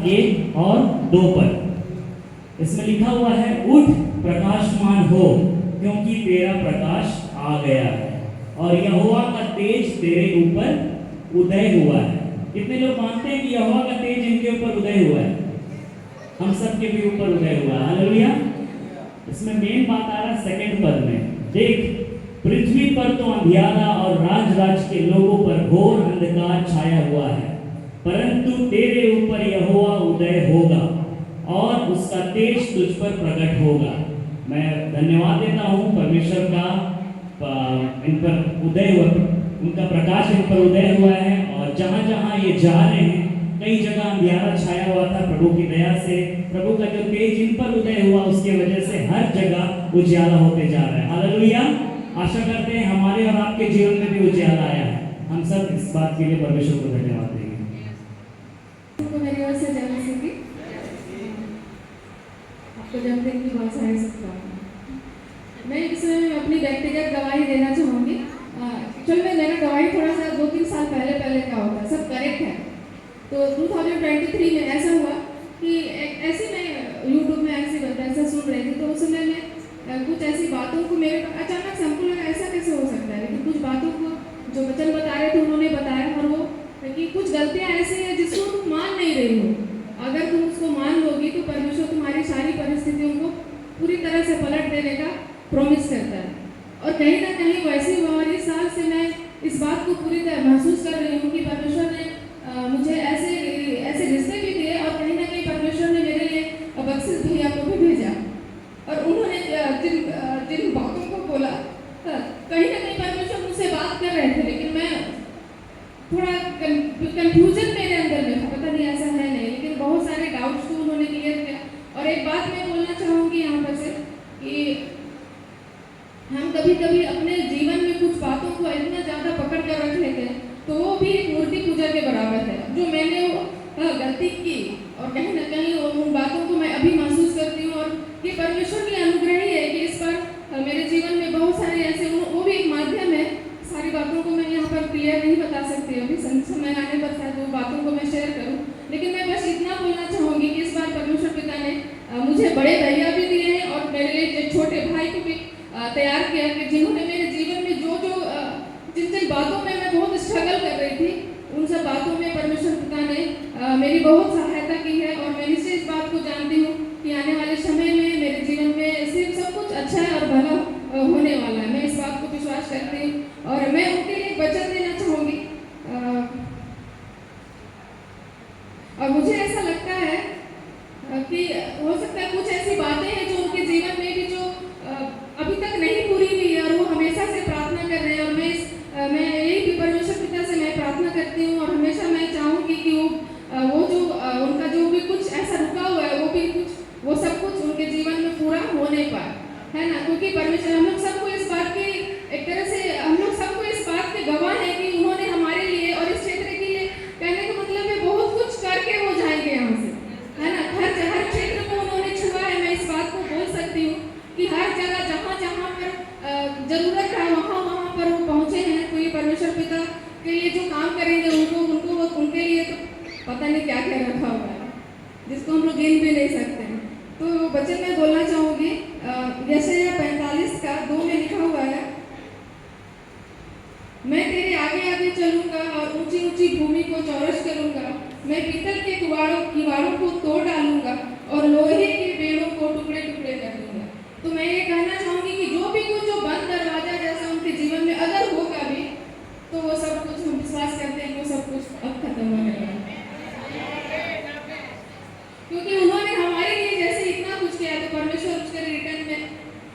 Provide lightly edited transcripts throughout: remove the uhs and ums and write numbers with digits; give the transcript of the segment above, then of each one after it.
1 और 2 पर इसमें लिखा हुआ है, उठ प्रकाशमान हो क्योंकि तेरा प्रकाश आ गया है और यहोवा का तेज तेरे ऊपर उदय हुआ है। कितने लोग मानते हैं कि यहोवा का तेज इनके ऊपर उदय हुआ है? हम सब के भी ऊपर उदय हुआ है। हालेलुया। इसमें मेन बात आ रहा है सेकंड पद में, देख पृथ्वी पर तो अंधियारा और राज के लोगों पर घोर अंधकार छाया हुआ है, परंतु तेरे ऊपर यहोवा उदय होगा और उसका तेज तुझ पर प्रकट होगा। मैं धन्यवाद देता हूँ परमेश्वर का, इन पर उदय हुआ, उनका प्रकाश इन पर उदय हुआ है और जहाँ जहाँ ये जा रहे हैं कई जगह अंधियारा छाया हुआ था, प्रभु की दया से प्रभु का जो तेज इन पर उदय हुआ उसके वजह से हर जगह उजियाला होते जा रहा है। हालेलुया। आशा करते हैं हमारे और आपके जीवन में भी उजियाला आया है। हम सब इस बात के लिए परमेश्वर को धन्यवाद देंगे। मेरी ओर से जय मसीह की। आपको जन्मदिन की बहुत सारी शुभकामनाएं। मैं इसमें अपनी व्यक्तिगत गवाही देना चाहूँगी। चलो मेरा गवाही थोड़ा सा 2-3 साल पहले का होता है, सब करेक्ट है। तो 2023 में ऐसा हुआ कि ऐसे मैं यूट्यूब में ऐसा सुन रही थी, तो उस समय मैं कुछ ऐसी बातों को मेरे अचानक से हमको लगा ऐसा कैसे हो सकता है, लेकिन कुछ बातों को जो वचन बता रहे थे उन्होंने बताया, और वो कि कुछ गलतियाँ ऐसी हैं जिसको तुम मान नहीं रही हो, अगर तुम उसको मान लोगी तो परमेश्वर तुम्हारी सारी परिस्थितियों को पूरी तरह से पलट देने का प्रॉमिस करता है। और कहीं ना कहीं वैसे हुआ, और इस साल से मैं इस बात को पूरी तरह महसूस कर रही हूँ कि परमेश्वर ने मुझे ऐसे रिश्ते भी दिए, और कहीं ना कहीं परमेश्वर ने मेरे लिए बख्शिश भैया को भी भेजा, और उन्होंने जिन बातों को बोला, कहीं ना कहीं परमेश्वर मुझसे बात कर रहे थे, लेकिन मैं थोड़ा कंफ्यूजन मेरे अंदर में था, पता नहीं ऐसा है नहीं, लेकिन बहुत सारे डाउट्स को उन्होंने क्लियर किया। और एक बात मैं बोलना चाहूँगी यहाँ पर से कि हम कभी कभी अपने जीवन में कुछ बातों को इतना ज़्यादा पकड़ कर रख लेते हैं, तो वो भी एक मूर्ति पूजा के बराबर है। जो मैंने गलती की, और कहीं ना कहीं उन बातों को मैं अभी महसूस करती हूँ, और ये परमेश्वर की अनुग्रह ही है कि इस पर मेरे जीवन में बहुत सारे ऐसे, वो भी एक माध्यम है। सारी बातों को मैं यहाँ पर क्लियर नहीं बता सकती, अभी समय आने पर शायद वो बातों को मैं शेयर करूँ, लेकिन मैं बस इतना बोलना चाहूँगी कि इस बार परमेश्वर पिता ने मुझे बड़े भैया भी दिए हैं, और मेरे लिए छोटे भाई को भी तैयार किया, कि जिन्होंने मेरे जीवन में जिन बातों में मैं बहुत स्ट्रगल कर रही थी, उन सब बातों में परमेश्वर पिता ने मेरी बहुत सहायता की है। और मैं इससे इस बात को जानती हूँ कि आने वाले समय में मेरे जीवन में सिर्फ सब कुछ अच्छा है और भला होने वाला है। मैं इस बात को विश्वास करती हूँ, और मैं उनके लिए वचन देना चाहूँगी। और मुझे ऐसा लगता है कि हो सकता है कुछ ऐसी बातें हैं जो उनके जीवन में भी जो अभी तक नहीं पूरी हुई है, और वो हमेशा से प्रार्थना कर रहे हैं। और मैं यही भी परमेश्वर पिता से मैं प्रार्थना करती हूँ, और हमेशा मैं चाहूँगी कि वो जो उनका जो भी कुछ ऐसा रुका हुआ है, वो सब कुछ उनके जीवन में पूरा होने पाए, है ना। क्योंकि परमेश्वर हम लोग सबको इस बात की, एक तरह से हम लोग सबको इस बात के गवाह हैं कि उन्होंने हमारे लिए और इस क्षेत्र के लिए, कहने का मतलब है बहुत कुछ करके वो जाएंगे यहाँ से, है ना। हर क्षेत्र को उन्होंने छुआ है। मैं इस बात को बोल सकती हूँ कि हर जगह जहाँ जहाँ पर जरूरत है वहाँ पर वो पहुँचे हैं। तो ये परमेश्वर पिता के लिए जो काम करेंगे, उनको उनके लिए तो पता नहीं क्या क्या रखा हुआ है, जिसको हम लोग गिन भी नहीं सकते हैं। तो वचन में बोलना चाहूँगी, यशायाह 45:2 में लिखा हुआ है, मैं तेरे आगे आगे चलूँगा और ऊंची ऊंची भूमि को चौरस करूँगा। मैं पीतल के किवाड़ों को तोड़ डालूंगा और लोहे के बेड़ों को टुकड़े टुकड़े कर दूंगा। तो मैं ये कहना चाहूँगी कि जो भी कुछ जो बंद दरवाजा जैसा उनके जीवन में अगर होगा भी, तो वो सब कुछ हम विश्वास करते हैं कि वो सब कुछ अब खत्म होने वाला है, क्योंकि उन्होंने हमारे लिए जैसे इतना कुछ किया, तो परमेश्वर उसके रिटर्न में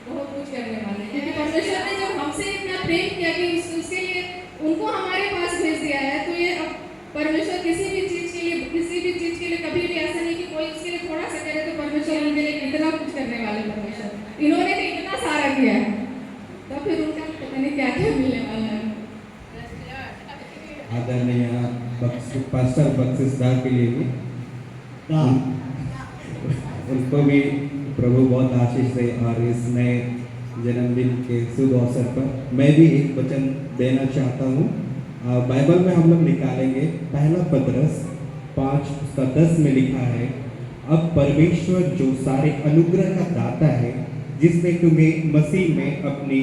बहुत कुछ करने वाले हैं। क्योंकि परमेश्वर ने जब हमसे इतना प्रेम किया कि उसके लिए उनको हमारे पास भेज दिया है, तो ये अब परमेश्वर किसी भी चीज़ के लिए कभी भी ऐसा नहीं कि कोई उसके लिए थोड़ा सा करे, तो परमेश्वर उनके लिए इतना कुछ करने वाले परमेश्वर, इन्होंने तो इतना सारा किया है, तो फिर उनका पता नहीं क्या क्या मिलने वाला है। आदरणीय पास्टर बख्शिश दास के लिए भी उनको भी प्रभु बहुत आशीष दे। और इस नए जन्मदिन के शुभ अवसर पर मैं भी एक वचन देना चाहता हूँ। बाइबल में हम लोग निकालेंगे 1 पतरस 5:10 में लिखा है, अब परमेश्वर जो सारे अनुग्रह का दाता है, जिसने तुम्हें मसीह में अपनी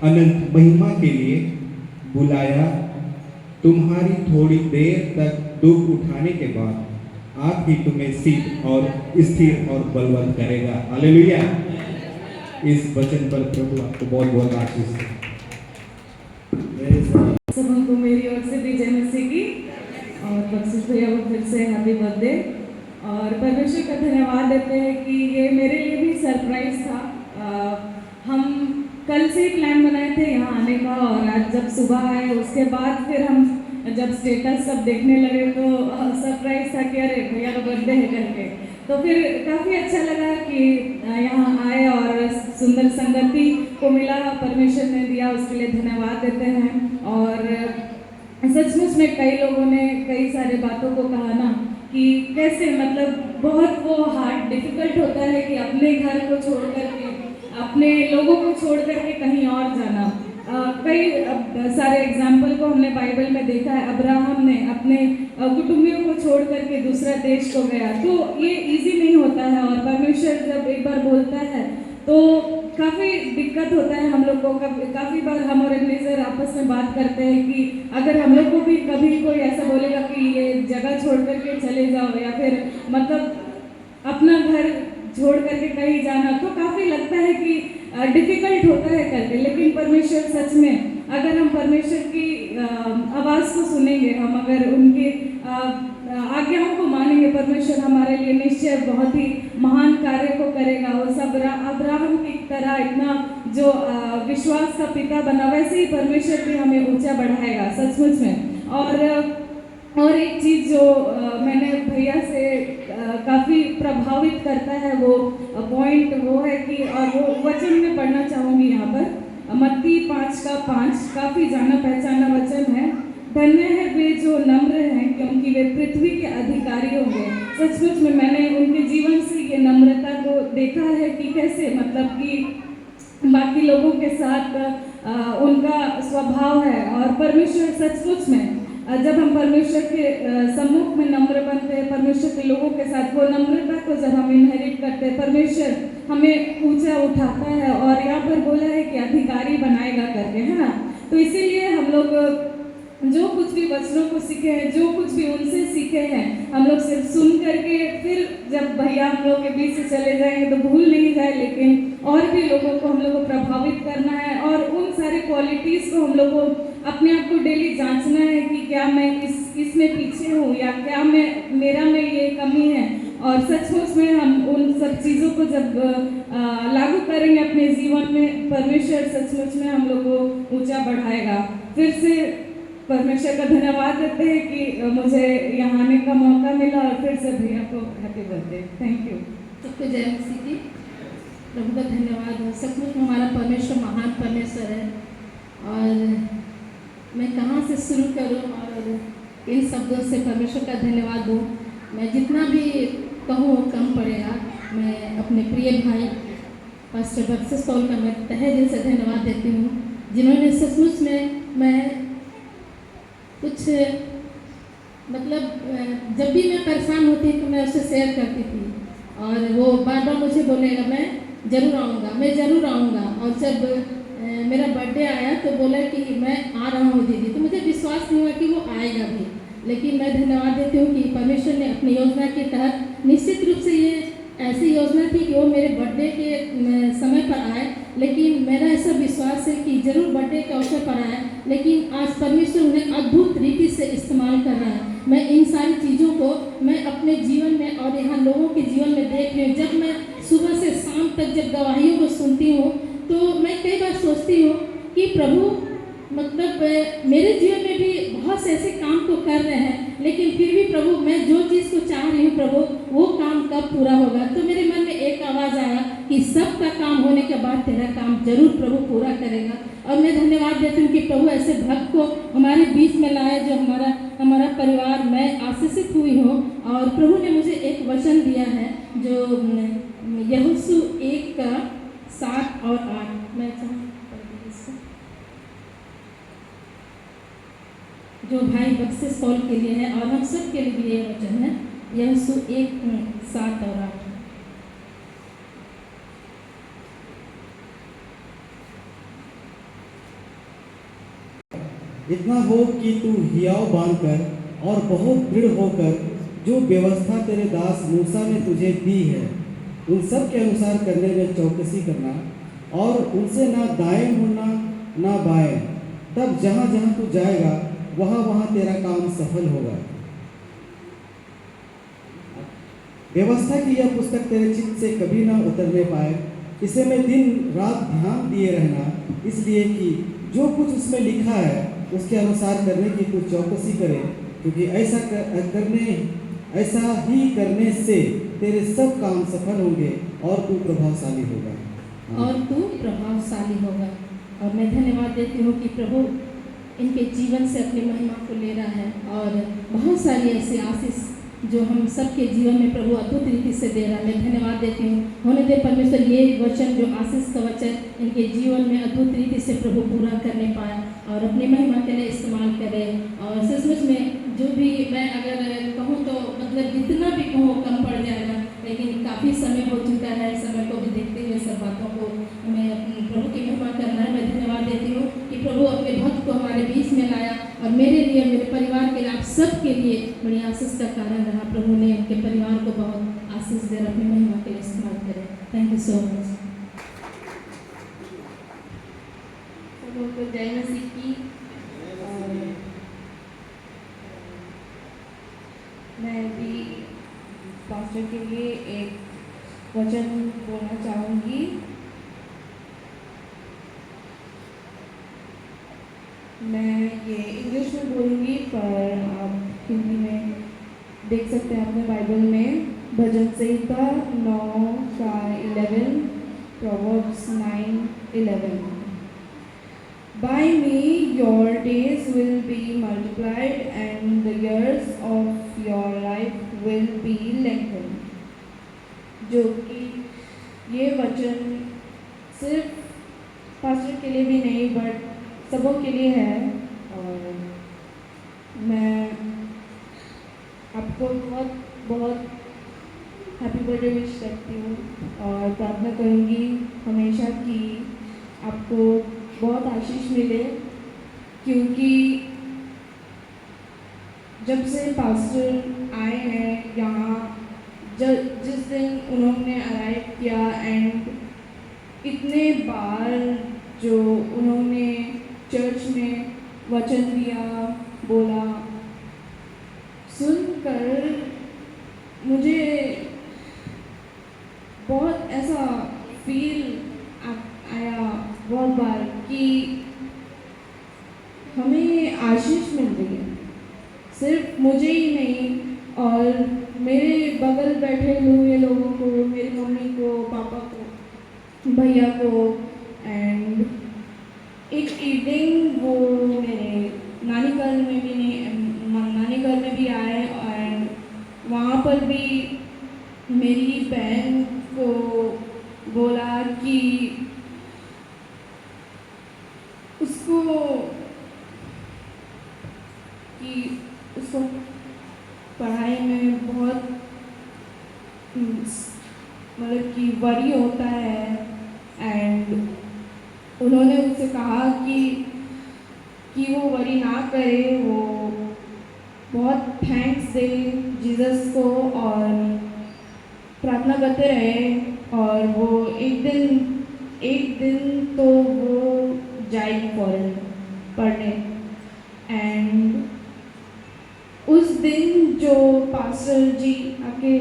अनंत महिमा के लिए बुलाया, तुम्हारी थोड़ी देर तक दुख उठाने के बाद आप ही तुम्हें सिद्ध और स्थिर और बलवंत करेगा। हालेलुया। इस वचन पर प्रभु आपको बहुत बहुत आशीष दे। सब को मेरी ओर से भी जय मसीह की और बख्शिश भैया को फिर से हैप्पी बर्थडे। और परमेश्वर का धन्यवाद देते हैं कि ये मेरे लिए भी सरप्राइज था। हम कल से ही प्लान बनाए थे यहाँ आने का, और आज जब सुबह आए उसके बाद फिर हम जब स्टेटस सब देखने लगे तो सरप्राइज था कि अरे भैया का बर्थडे है करके। तो फिर काफ़ी अच्छा लगा कि यहाँ आए और सुंदर संगति को मिला, परमेश्वर ने दिया, उसके लिए धन्यवाद देते हैं। और सचमुच में कई लोगों ने कई सारे बातों को कहा ना कि कैसे मतलब बहुत वो हार्ड डिफिकल्ट होता है कि अपने घर को छोड़ करके, अपने लोगों को छोड़ करके कहीं और जाना। कई सारे एग्जाम्पल को हमने बाइबल में देखा है। अब्राहम ने अपने कुटुंबियों को छोड़ करके दूसरा देश को गया, तो ये इजी नहीं होता है। और परमेश्वर जब एक बार बोलता है तो काफ़ी दिक्कत होता है हम लोग को। काफ़ी बार हम और एबनेज़र आपस में बात करते हैं कि अगर हम लोग को भी कभी कोई ऐसा बोलेगा कि ये जगह छोड़ करके चले जाओ, या फिर मतलब अपना घर छोड़ करके कहीं जाना, तो काफ़ी लगता है कि डिफ़िकल्ट होता है करके। लेकिन परमेश्वर सच में, अगर हम परमेश्वर की आवाज़ को सुनेंगे, हम अगर उनके आज्ञाओं को मानेंगे, परमेश्वर हमारे लिए निश्चय बहुत ही महान कार्य को करेगा। उस अब्राहम की तरह इतना जो विश्वास का पिता बना, वैसे ही परमेश्वर भी हमें ऊंचा बढ़ाएगा सचमुच में। और एक चीज़ जो मैंने भैया से काफ़ी प्रभावित करता है वो पॉइंट वो है कि, और वो वचन में पढ़ना चाहूँगी यहाँ पर, मत्ती 5:5, काफ़ी जाना पहचाना वचन है। धन्य है वे जो नम्र हैं, क्योंकि वे पृथ्वी के अधिकारी होंगे। सचमुच में मैंने उनके जीवन से ये नम्रता को देखा है कि कैसे मतलब कि बाकी लोगों के साथ उनका स्वभाव है। और परमेश्वर सचमुच में जब हम परमेश्वर के सम्मुख में नम्र बनते हैं, परमेश्वर के लोगों के साथ वो नम्रता को जब हम इनहेरिट करते हैं, परमेश्वर हमें ऊंचा उठाता है। और यहाँ पर बोला है कि अधिकारी बनाएगा करके, है ना। तो इसीलिए हम लोग जो कुछ भी वचनों को सीखे हैं, जो कुछ भी उनसे सीखे हैं, हम लोग सिर्फ सुन करके फिर जब भैया हम लोग के बीच से चले जाएंगे तो भूल नहीं जाए, लेकिन और भी लोगों को हम लोग को प्रभावित करना है। और उन सारे क्वालिटीज़ को हम लोग को अपने आप को डेली जांचना है कि क्या मैं इसमें पीछे हूँ, या क्या मेरा में ये कमी है। और सचमुच में हम उन सब चीज़ों को जब लागू करेंगे अपने जीवन में, परमेश्वर सचमुच में हम लोग को ऊंचा बढ़ाएगा। फिर से परमेश्वर का धन्यवाद देते हैं कि मुझे यहाँ आने का मौका मिला, और फिर से भैया को हैप्पी बर्थडे। Thank you. सबको जय मसीह की। प्रभु का धन्यवाद है। सचमुच में हमारा परमेश्वर महान परमेश्वर है, और मैं कहाँ से शुरू करूँ और इन शब्दों से परमेश्वर का धन्यवाद दूँ। मैं जितना भी कहूँ कम पड़ेगा। मैं अपने प्रिय भाई पास्टर बख्शिश पॉल का मैं तहे दिल से धन्यवाद देती हूँ, जिन्होंने सचमुच में मैं कुछ मतलब जब भी मैं परेशान होती तो मैं उससे शेयर करती थी, और वो बार बार मुझे बोलेगा मैं ज़रूर आऊँगा, मैं ज़रूर आऊँगा। और जब मेरा बर्थडे आया तो बोला कि मैं आ रहा हूँ दीदी, तो मुझे विश्वास नहीं हुआ कि वो आएगा भी। लेकिन मैं धन्यवाद देती हूँ कि परमेश्वर ने अपनी योजना के तहत, निश्चित रूप से ये ऐसी योजना थी कि वो मेरे बर्थडे के समय पर आए, लेकिन मेरा ऐसा विश्वास है कि ज़रूर बर्थडे के अवसर पर आए, लेकिन आज परमेश्वर उन्हें अद्भुत रीति से इस्तेमाल कर रहा है। मैं इन सारी चीज़ों को मैं अपने जीवन में और यहाँ लोगों के जीवन में देख रही हूँ। जब मैं सुबह से शाम तक जब गवाहियों को सुनती हूँ तो मैं कई बार सोचती हूँ कि प्रभु मतलब मेरे जीवन में भी बहुत से ऐसे काम तो कर रहे हैं, लेकिन फिर भी प्रभु मैं जो चीज़ को चाह रही हूँ प्रभु, वो काम कब पूरा होगा। तो मेरे मन में एक आवाज़ आया कि सबका काम होने के बाद तेरा काम जरूर प्रभु पूरा करेगा। और मैं धन्यवाद देती हूँ कि प्रभु ऐसे भक्त को हमारे बीच में लाए, जो हमारा परिवार, मैं आशीषित हुई हूँ। और प्रभु ने मुझे एक वचन दिया है जो यहोशू 1:7 और 8, मैं जो भाई बख्शिश पॉल के लिए है और हम सब के लिए भी ये वचन है, यहोशू 1:7 और 8। इतना हो कि तू हियाव बांधकर और बहुत दृढ़ होकर जो व्यवस्था तेरे दास मूसा ने तुझे दी है उन सब के अनुसार करने में चौकसी करना, और उनसे ना दाएं मुड़ना ना बाएं, तब जहाँ जहाँ तू जाएगा वहाँ वहाँ तेरा काम सफल होगा। व्यवस्था की यह पुस्तक तेरे चित्त से कभी ना उतरने पाए, इसे में दिन रात ध्यान दिए रहना, इसलिए कि जो कुछ उसमें लिखा है उसके अनुसार करने की तू चौकसी करे, क्योंकि ऐसा ही करने से तेरे सब काम सफल होंगे और तू प्रभावशाली होगा। और तू प्रभावशाली होगा। और मैं धन्यवाद देती हूँ कि प्रभु इनके जीवन से अपनी महिमा को ले रहा है और बहुत सारी ऐसी आशीष जो हम सबके जीवन में प्रभु अद्भुत रीति से दे रहा है। मैं धन्यवाद देती हूँ, होने दे परमेश्वर ये वचन जो आशीष का वचन इनके जीवन में अद्भुत रीति से प्रभु पूरा करने पाए और अपनी महिमा के लिए इस्तेमाल करे। और सचमुच में जो भी मैं अगर कहूँ तो मतलब जितना भी कहूँ कम पड़ जाएगा, लेकिन काफ़ी समय हो चुका है। समय को भी देखते हुए सब बातों को हमें प्रभु की महिमा करना है। मैं धन्यवाद देती हूँ कि प्रभु अपने भक्त को हमारे बीच में लाया और मेरे लिए, मेरे परिवार के लिए, आप सब के लिए बड़ी आशीष का कारण रहा। प्रभु ने उनके परिवार को बहुत आशीष दे अपनी महिमा के लिए इस्तेमाल करें। Thank you so much. सबको जय मसीह की। मैं भी पास्टर के लिए एक वचन बोलना चाहूँगी। मैं ये इंग्लिश में बोलूँगी, पर आप हिंदी में देख सकते हैं अपने बाइबल में। भजन संहिता 9:11, Proverbs 9:11। By me your days will be multiplied and the years of your life will be lengthened। जो कि ये वचन सिर्फ पास्टर के लिए भी नहीं बट सबों के लिए है। और मैं आपको बहुत बहुत हैप्पी बर्थडे विश करती हूँ और प्रार्थना करूँगी हमेशा कि आपको बहुत आशीष मिले, क्योंकि जब से पास्टर आए हैं यहाँ, जिस दिन उन्होंने अराइव किया एंड इतने बार जो उन्होंने चर्च में वचन दिया, बोला, सुनकर मुझे बहुत ऐसा फील आया बहुत बार कि हमें आशीष मिल रही है। सिर्फ मुझे ही नहीं और मेरे बगल बैठे हुए लोगों को, मेरी मम्मी को, पापा को, भैया को। एंड एक इवनिंग वो मेरे नानी घर में भी नानी घर में भी आए और वहाँ पर भी मेरी बहन को बोला कि उसको पढ़ाई में बहुत मतलब कि वरी होता है। एंड उन्होंने उससे कहा कि वो वरी ना करे, वो बहुत थैंक्स दे जीसस को और प्रार्थना करते रहे। और वो एक दिन तो वो जाएगी फॉरेन पढ़ने। एंड उस दिन जो पास्टर जी आके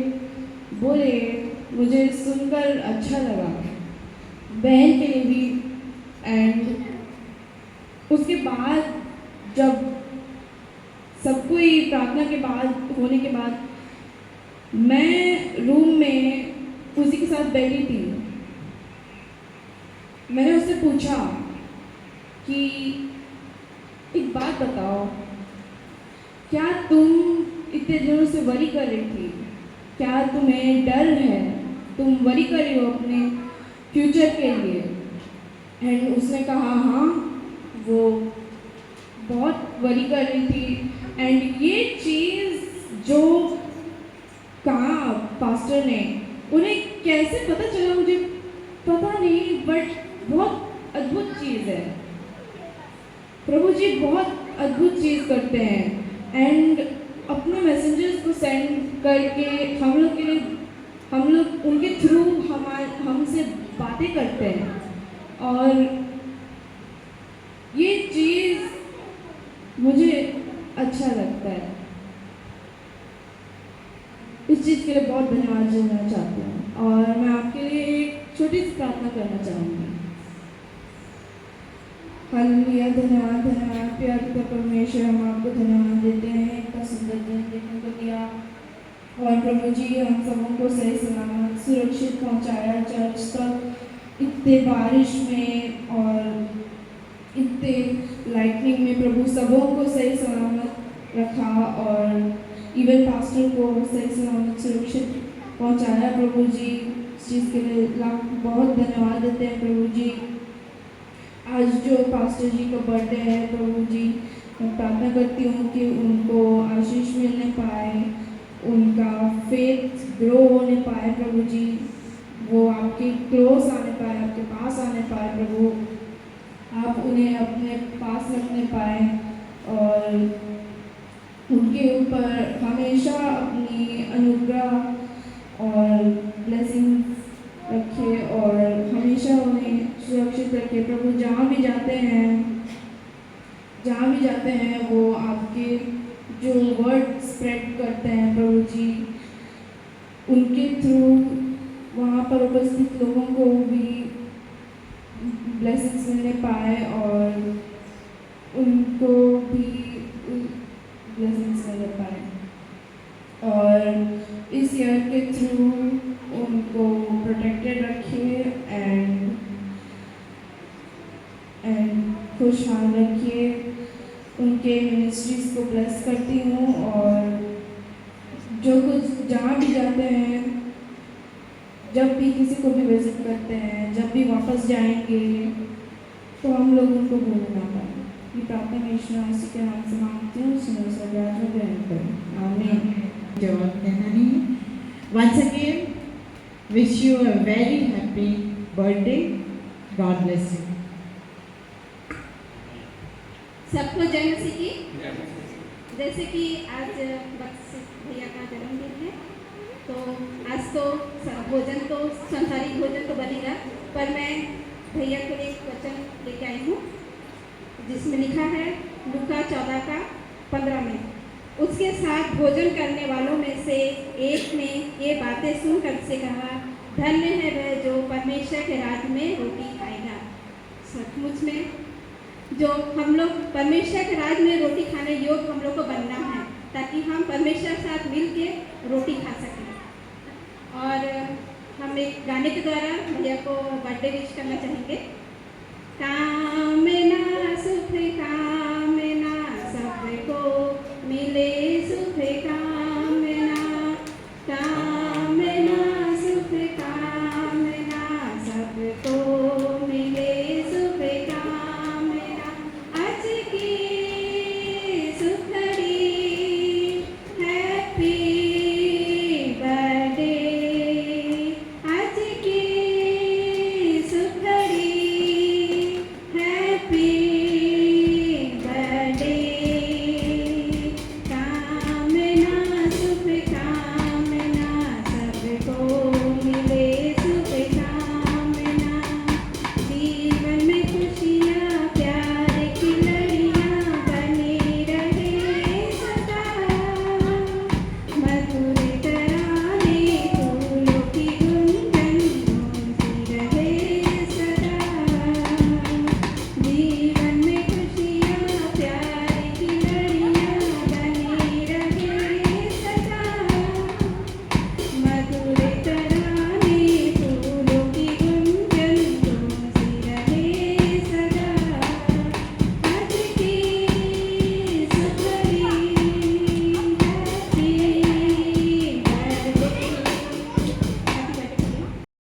बोले, मुझे सुनकर अच्छा लगा, बहन के लिए भी। एंड उसके बाद जब सब कोई प्रार्थना के बाद होने के बाद मैं रूम में उसी के साथ बैठी थी। मैंने उससे पूछा कि एक बात बताओ, क्या तुम इतने दिनों से वरी कर रही थी? क्या तुम्हें डर है? तुम वरी कर रही हो अपने फ्यूचर के लिए? एंड उसने कहा हाँ, वो बहुत वरी कर रही थी। एंड ये चीज़ जो कहा पास्टर ने, उन्हें कैसे पता चला मुझे पता नहीं, बट बहुत अद्भुत चीज़ है। प्रभु जी बहुत अद्भुत चीज़ करते हैं एंड अपने मैसेंजर्स को सेंड करके हम लोग के लिए, हम लोग उनके थ्रू हमसे बातें करते हैं। और ये चीज़ मुझे अच्छा लगता है। इस चीज़ के लिए बहुत धन्यवाद देना चाहती हूँ। और मैं आपके लिए एक छोटी सी प्रार्थना करना चाहूँगी। हालेलुया, धन्यवाद धन्यवाद प्यार पिता परमेश्वर, हम आपको धन्यवाद देते हैं इतना सुंदर दिन देखने को दिया। और प्रभु जी हम सबों को सही सलामत सुरक्षित पहुंचाया चर्च तक, इतने बारिश में और इतने लाइटनिंग में प्रभु सबों को सही सलामत रखा और इवन पास्टर को सही सलामत सुरक्षित पहुंचाया। प्रभु जी इस चीज़ के लिए लाख बहुत धन्यवाद देते हैं। प्रभु जी आज जो पास्टर जी का बर्थडे है, प्रभु जी मैं प्रार्थना करती हूँ कि उनको आशीष मिलने पाए, उनका फेथ ग्रो होने पाए। प्रभु जी वो आपके क्लोज आने पाए, आपके पास आने पाए। प्रभु आप उन्हें अपने पास रखने पाए और उनके ऊपर हमेशा अपनी अनुग्रह और ब्लेसिंग रखे और हमेशा उन्हें सुरक्षित रखे। प्रभु जहाँ भी जाते हैं वो आपके जो वर्ड स्प्रेड करते हैं प्रभु जी, उनके थ्रू वहाँ पर उपस्थित लोगों को भी ब्लेसिंग्स मिलने पाए और उनको भी ब्लेसिंग्स मिलने पाए। और इस ईयर के थ्रू उनको प्रोटेक्टेड रखिए एंड खुशहाल रखिए। उनके मिनिस्ट्रीज को ब्लेस करती हूँ और जो कुछ जहाँ भी जाते हैं, जब भी किसी को भी विजिट करते हैं, जब भी वापस जाएंगे तो हम लोग उनको भूल ना पाए। ये प्रार्थना मैं यीशु मसीह के नाम से मांगती हूँ, सुनो स्वर्गराज में ग्रहण करें, आमीन। जवाब देना नहीं। Once again, wish you a very happy birthday. God bless you. सबको जय मसीह की। जैसे कि आज बख्शिश भैया का जन्मदिन है, तो आज तो भोजन तो संसारिक भोजन तो बनेगा, पर मैं भैया के लिए एक वचन लेके आई हूँ जिसमें लिखा है लूका 14:15 में, उसके साथ भोजन करने वालों में से एक ने ये बातें सुनकर से कहा, धन्य है वह जो परमेश्वर के राज्य में रोटी खाएगा। सचमुच में जो हम लोग परमेश्वर के राज्य में रोटी खाने योग्य हम लोग को बनना है, ताकि हम परमेश्वर के साथ मिल के रोटी खा सकें। और हम एक गाने के द्वारा भैया को बर्थडे विश करना चाहेंगे। कामना सुख का